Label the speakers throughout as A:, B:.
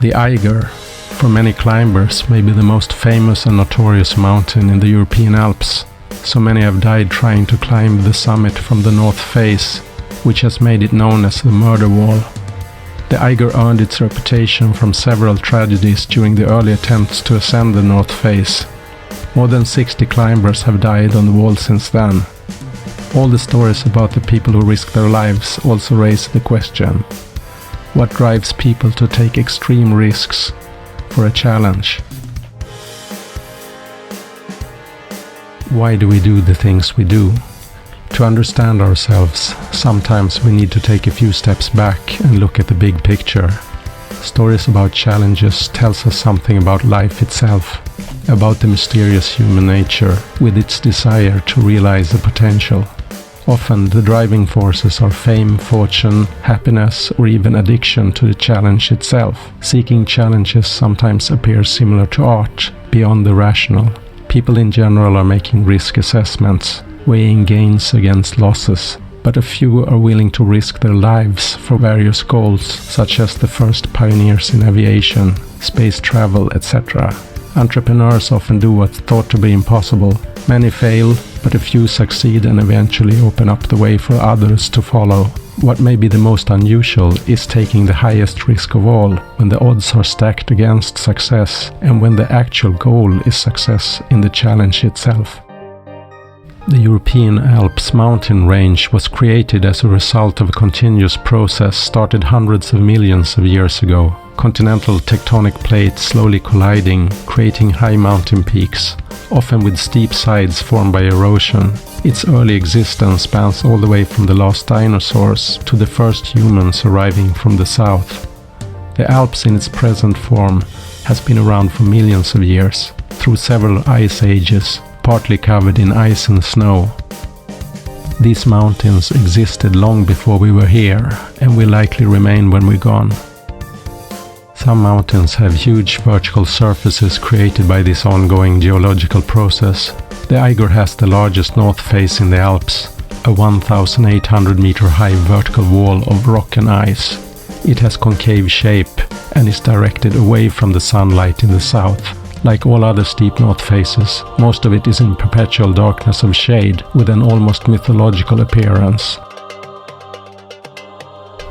A: The Eiger, for many climbers, may be the most famous and notorious mountain in the European Alps. So many have died trying to climb the summit from the north face, which has made it known as the murder wall. The Eiger earned its reputation from several tragedies during the early attempts to ascend the north face. More than 60 climbers have died on the wall since then. All the stories about the people who risk their lives also raise the question: what drives people to take extreme risks for a challenge? Why do we do the things we do? To understand ourselves, sometimes we need to take a few steps back and look at the big picture. Stories about challenges tells us something about life itself, about the mysterious human nature with its desire to realize the potential. Often the driving forces are fame, fortune, happiness, or even addiction to the challenge itself. Seeking challenges sometimes appears similar to art, beyond the rational. People in general are making risk assessments, weighing gains against losses, but a few are willing to risk their lives for various goals, such as the first pioneers in aviation, space travel, etc. Entrepreneurs often do what's thought to be impossible. Many fail, but a few succeed and eventually open up the way for others to follow. What may be the most unusual is taking the highest risk of all, when the odds are stacked against success and when the actual goal is success in the challenge itself. The European Alps mountain range was created as a result of a continuous process started hundreds of millions of years ago. Continental tectonic plates slowly colliding, creating high mountain peaks, often with steep sides formed by erosion. Its early existence spans all the way from the last dinosaurs to the first humans arriving from the south. The Alps in its present form has been around for millions of years, through several ice ages, partly covered in ice and snow. These mountains existed long before we were here, and will likely remain when we're gone. Some mountains have huge vertical surfaces created by this ongoing geological process. The Eiger has the largest north face in the Alps, a 1,800 meter high vertical wall of rock and ice. It has concave shape and is directed away from the sunlight in the south. Like all other steep north faces, most of it is in perpetual darkness of shade with an almost mythological appearance.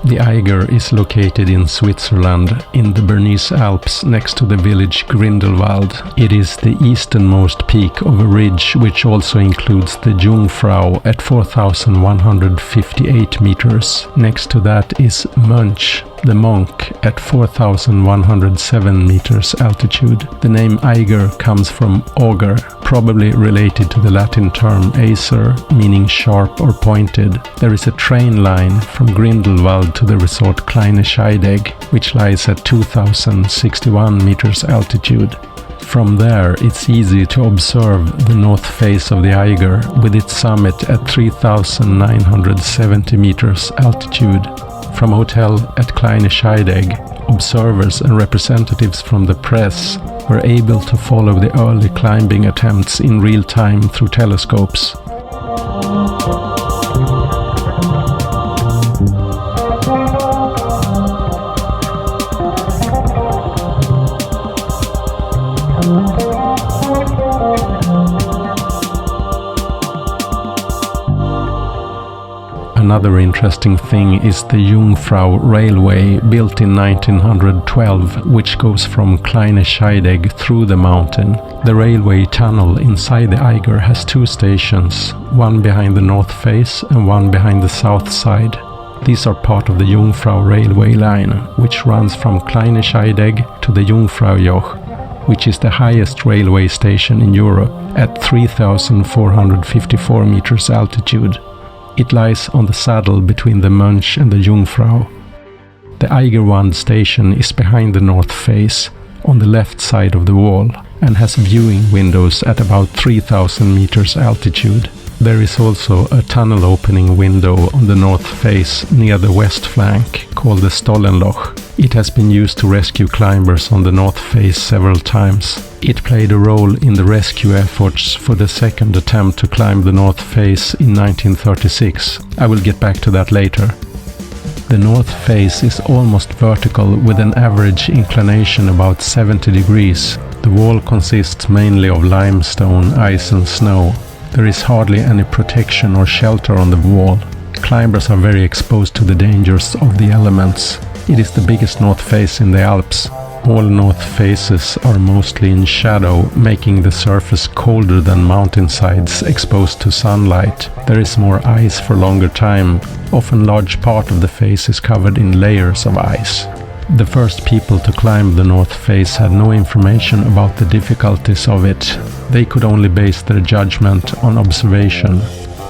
A: The Eiger is located in Switzerland, in the Bernese Alps, next to the village Grindelwald. It is the easternmost peak of a ridge which also includes the Jungfrau at 4,158 meters. Next to that is Mönch, the monk, at 4,107 meters altitude. The name Eiger comes from auger, probably related to the Latin term acer, meaning sharp or pointed. There is a train line from Grindelwald to the resort Kleine Scheidegg, which lies at 2,061 meters altitude. From there, it's easy to observe the north face of the Eiger, with its summit at 3,970 meters altitude. From a hotel at Kleine Scheidegg, observers and representatives from the press were able to follow the early climbing attempts in real time through telescopes. Another interesting thing is the Jungfrau Railway, built in 1912, which goes from Kleine Scheidegg through the mountain. The railway tunnel inside the Eiger has two stations, one behind the north face and one behind the south side. These are part of the Jungfrau Railway line, which runs from Kleine Scheidegg to the Jungfraujoch, which is the highest railway station in Europe, at 3,454 meters altitude. It lies on the saddle between the Mönch and the Jungfrau. The Eigerwand station is behind the north face, on the left side of the wall, and has viewing windows at about 3,000 meters altitude. There is also a tunnel opening window on the north face near the west flank, called the Stollenloch. It has been used to rescue climbers on the north face several times. It played a role in the rescue efforts for the second attempt to climb the north face in 1936. I will get back to that later. The north face is almost vertical with an average inclination about 70 degrees. The wall consists mainly of limestone, ice and snow. There is hardly any protection or shelter on the wall. Climbers are very exposed to the dangers of the elements. It is the biggest north face in the Alps. All north faces are mostly in shadow, making the surface colder than mountainsides exposed to sunlight. There is more ice for longer time. Often large part of the face is covered in layers of ice. The first people to climb the north face had no information about the difficulties of it. They could only base their judgment on observation.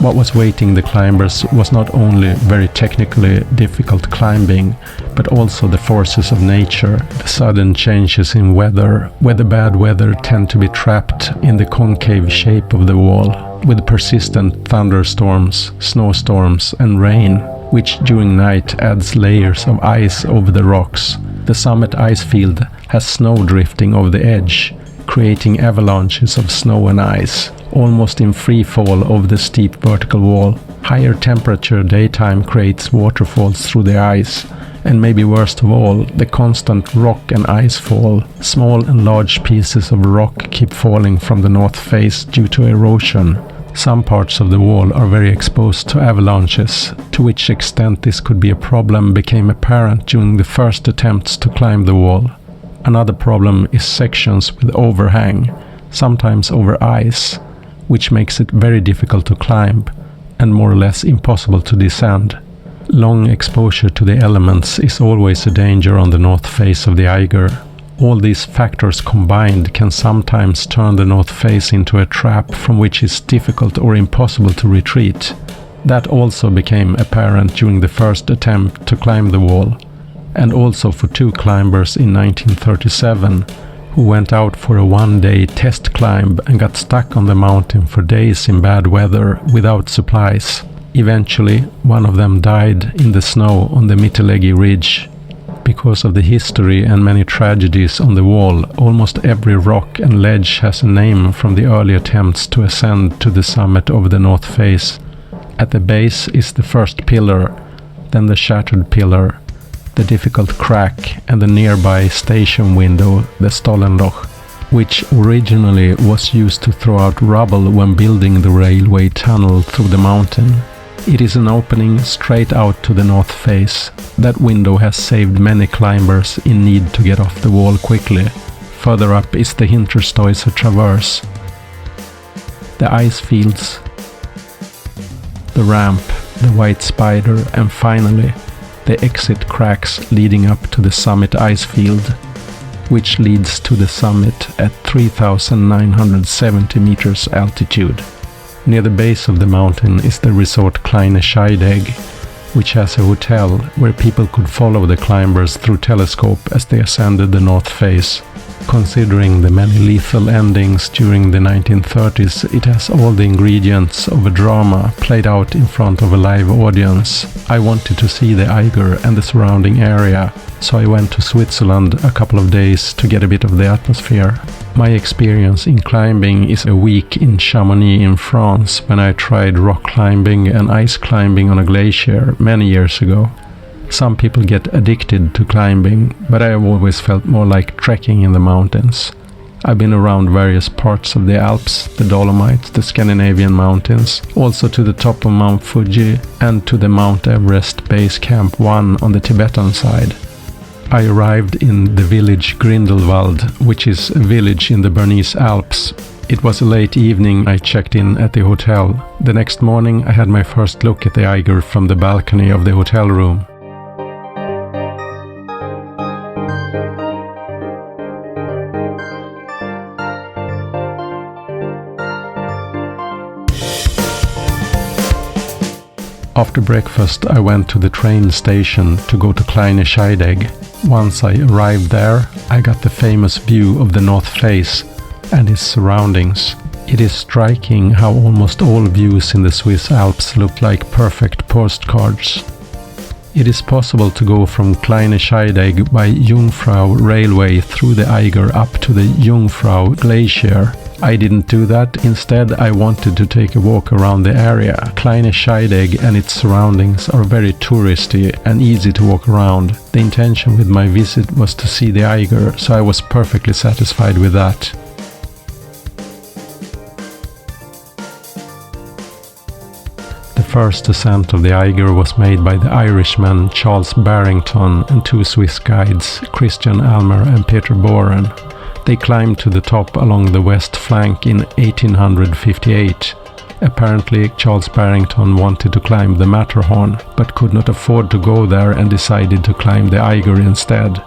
A: What was waiting the climbers was not only very technically difficult climbing, but also the forces of nature, the sudden changes in weather, where the bad weather tend to be trapped in the concave shape of the wall, with persistent thunderstorms, snowstorms and rain, which during night adds layers of ice over the rocks. The summit ice field has snow drifting over the edge, creating avalanches of snow and ice, almost in free fall over the steep vertical wall. Higher temperature daytime creates waterfalls through the ice, and maybe worst of all, the constant rock and ice fall. Small and large pieces of rock keep falling from the north face due to erosion. Some parts of the wall are very exposed to avalanches. To which extent this could be a problem became apparent during the first attempts to climb the wall. Another problem is sections with overhang, sometimes over ice, which makes it very difficult to climb and more or less impossible to descend. Long exposure to the elements is always a danger on the north face of the Eiger. All these factors combined can sometimes turn the north face into a trap from which it's difficult or impossible to retreat. That also became apparent during the first attempt to climb the wall, and also for two climbers in 1937 who went out for a one-day test climb and got stuck on the mountain for days in bad weather without supplies. Eventually, one of them died in the snow on the Mittelegi Ridge. Because of the history and many tragedies on the wall, almost every rock and ledge has a name from the early attempts to ascend to the summit of the north face. At the base is the first pillar, then the shattered pillar, the difficult crack and the nearby station window, the Stollenloch, which originally was used to throw out rubble when building the railway tunnel through the mountain. It is an opening straight out to the north face. That window has saved many climbers in need to get off the wall quickly. Further up is the Hinterstoiser Traverse, the ice fields, the ramp, the White Spider, and finally the exit cracks leading up to the summit ice field, which leads to the summit at 3,970 meters altitude. Near the base of the mountain is the resort Kleine Scheidegg, which has a hotel where people could follow the climbers through telescope as they ascended the north face. Considering the many lethal endings during the 1930s, it has all the ingredients of a drama played out in front of a live audience. I wanted to see the Eiger and the surrounding area, so I went to Switzerland a couple of days to get a bit of the atmosphere. My experience in climbing is a week in Chamonix in France, when I tried rock climbing and ice climbing on a glacier many years ago. Some people get addicted to climbing, but I have always felt more like trekking in the mountains. I've been around various parts of the Alps, the Dolomites, the Scandinavian mountains, also to the top of Mount Fuji and to the Mount Everest Base Camp 1 on the Tibetan side. I arrived in the village Grindelwald, which is a village in the Bernese Alps. It was a late evening. I checked in at the hotel. The next morning I had my first look at the Eiger from the balcony of the hotel room. After breakfast I went to the train station to go to Kleine Scheidegg. Once I arrived there, I got the famous view of the north face and its surroundings. It is striking how almost all views in the Swiss Alps look like perfect postcards. It is possible to go from Kleine Scheidegg by Jungfrau Railway through the Eiger up to the Jungfrau Glacier, I didn't do that. Instead, I wanted to take a walk around the area. Kleine Scheidegg and its surroundings are very touristy and easy to walk around. The intention with my visit was to see the Eiger, so I was perfectly satisfied with that. The first ascent of the Eiger was made by the Irishmen Charles Barrington and two Swiss guides, Christian Almer and Peter Boren. They climbed to the top along the west flank in 1858. Apparently, Charles Barrington wanted to climb the Matterhorn, but could not afford to go there and decided to climb the Eiger instead.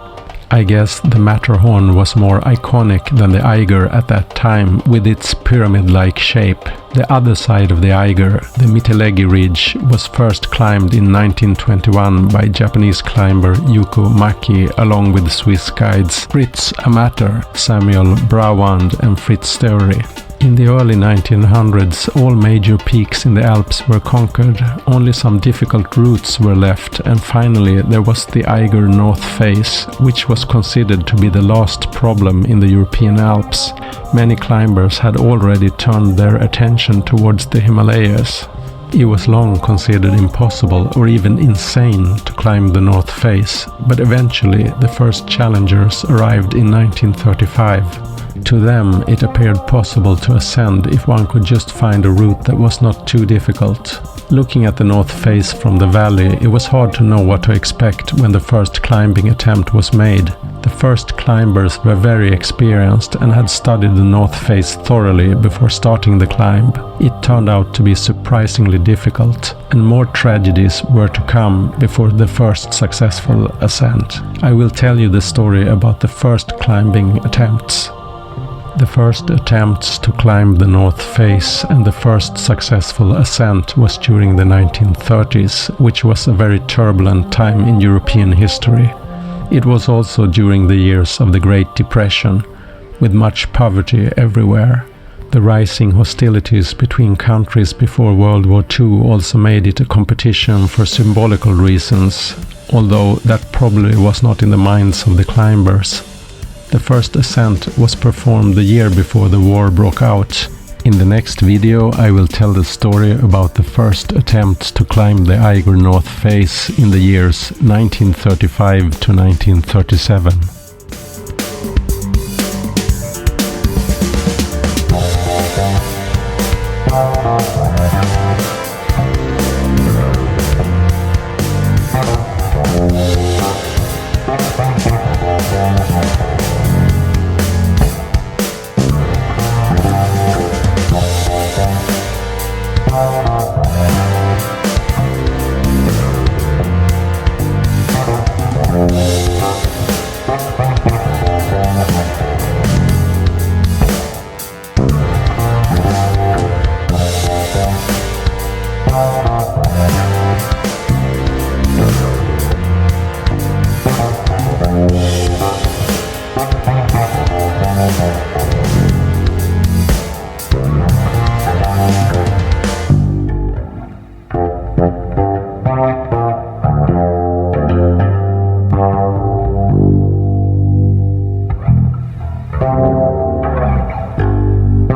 A: I guess the Matterhorn was more iconic than the Eiger at that time, with its pyramid-like shape. The other side of the Eiger, the Mittelegi Ridge, was first climbed in 1921 by Japanese climber Yuko Maki along with Swiss guides Fritz Amater, Samuel Brawand and Fritz Steury. In the early 1900s, all major peaks in the Alps were conquered, only some difficult routes were left, and finally there was the Eiger North Face, which was considered to be the last problem in the European Alps. Many climbers had already turned their attention towards the Himalayas. It was long considered impossible or even insane to climb the North Face, but eventually the first challengers arrived in 1935. To them, it appeared possible to ascend if one could just find a route that was not too difficult. Looking at the North Face from the valley, it was hard to know what to expect when the first climbing attempt was made. The first climbers were very experienced and had studied the North Face thoroughly before starting the climb. It turned out to be surprisingly difficult, and more tragedies were to come before the first successful ascent. I will tell you the story about the first climbing attempts. The first attempts to climb the North Face and the first successful ascent was during the 1930s, which was a very turbulent time in European history. It was also during the years of the Great Depression, with much poverty everywhere. The rising hostilities between countries before World War II also made it a competition for symbolical reasons, although that probably was not in the minds of the climbers. The first ascent was performed the year before the war broke out. In the next video I will tell the story about the first attempts to climb the Eiger North Face in the years 1935 to 1937.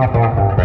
B: Thank you.